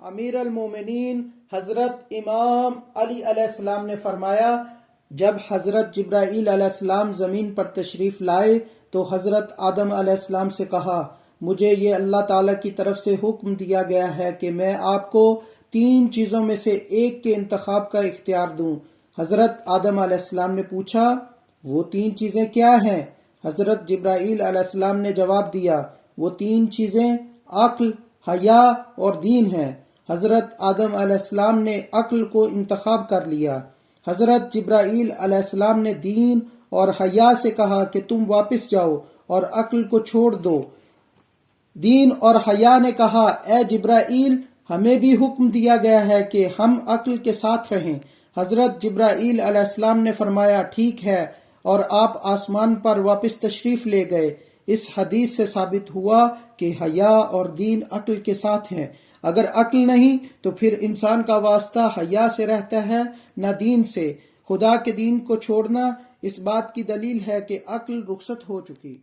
امیر المومنین حضرت امام علی علیہ السلام نے فرمایا، جب حضرت جبرائیل علیہ السلام زمین پر تشریف لائے تو حضرت آدم علیہ السلام سے کہا، مجھے یہ اللہ تعالیٰ کی طرف سے حکم دیا گیا ہے کہ میں آپ کو 3 چیزوں میں سے ایک کے انتخاب کا اختیار دوں۔ حضرت آدم علیہ السلام نے پوچھا، وہ 3 چیزیں کیا ہیں؟ حضرت جبرائیل علیہ السلام نے جواب دیا، وہ 3 چیزیں عقل، حیا اور دین ہیں۔ حضرت آدم علیہ السلام نے عقل کو انتخاب کر لیا۔ حضرت جبرائیل علیہ السلام نے دین اور حیا سے کہا کہ تم واپس جاؤ اور عقل کو چھوڑ دو۔ دین اور حیا نے کہا، اے جبرائیل، ہمیں بھی حکم دیا گیا ہے کہ ہم عقل کے ساتھ رہیں۔ حضرت جبرائیل علیہ السلام نے فرمایا، ٹھیک ہے، اور آپ آسمان پر واپس تشریف لے گئے۔ اس حدیث سے ثابت ہوا کہ حیا اور دین عقل کے ساتھ ہیں۔ اگر عقل نہیں تو پھر انسان کا واسطہ حیا سے رہتا ہے نہ دین سے۔ خدا کے دین کو چھوڑنا اس بات کی دلیل ہے کہ عقل رخصت ہو چکی۔